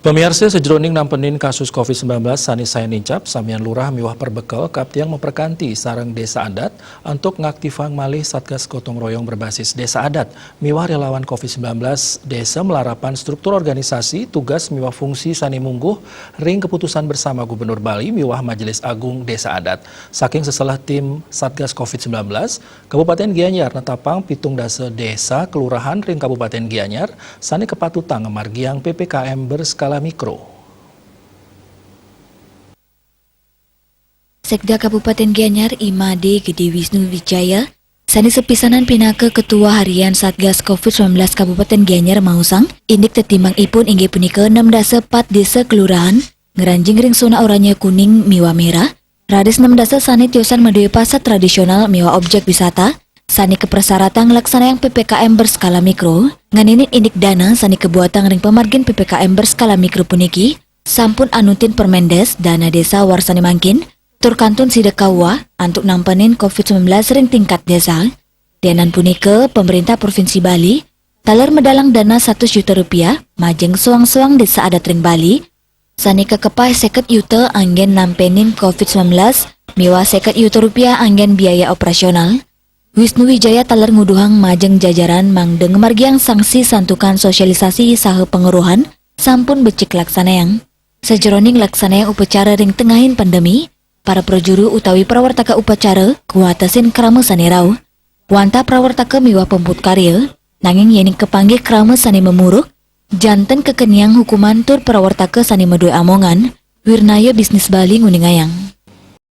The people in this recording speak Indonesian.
Pemirsa sejroning nampenin kasus COVID-19 sani saya nincap, samian lurah miwah perbekel kaptiang memperkanti sarang desa adat untuk ngaktifang malih Satgas Gotong Royong berbasis desa adat. Miwah relawan COVID-19 desa melarapan struktur organisasi, tugas miwah fungsi sani mungguh, ring keputusan bersama Gubernur Bali miwah Majelis Agung Desa Adat. Saking setelah tim Satgas COVID-19, Kabupaten Gianyar netapang pitung dasa desa kelurahan ring Kabupaten Gianyar sani kepatutan ngemargiang PPKM berskala mikro. Sekda Kabupaten Gianyar Imade Gede Wisnu Wijaya sani sepisanan pinake Ketua Harian Satgas COVID-19 Kabupaten Gianyar Mausang indik tetimbang ipun inggih punika 6 desa kelurahan ngeranjing ring zona oranye kuning miwa merah radis 6 sani tiosan medue pasar tradisional miwa objek wisata sani kepersyaratan laksana yang PPKM berskala mikro, nganinin indik dana sani kebuatan ring pemargin PPKM berskala mikro puniki, sampun anutin Permendes dana desa warsani mangkin, turkantun sidekawa untuk nampenin COVID-19 ring tingkat desa, denan punike pemerintah Provinsi Bali, taler medalang dana 1 juta rupiah, majeng suang-suang desa adat ring Bali, sani kekepai 50 juta anggen nampenin COVID-19, miwa 50 juta rupiah anggen biaya operasional. Wisnu Wijaya taler nguduhang majeng jajaran mangdeng margiang sanksi santukan sosialisasi saha pengeruhan sampun becik laksanayang. Sejeroning laksanayang upacara ring tengahin pandemi, para projuru utawi prawartaka upacara kuatasin krama sani rau. Wanta prawartaka miwah pemput karya, nanging yening kepanggih krama sani memuruk, janten kekeniang hukuman tur prawartaka sani medue amongan, wirnaya bisnis Bali nguningayang.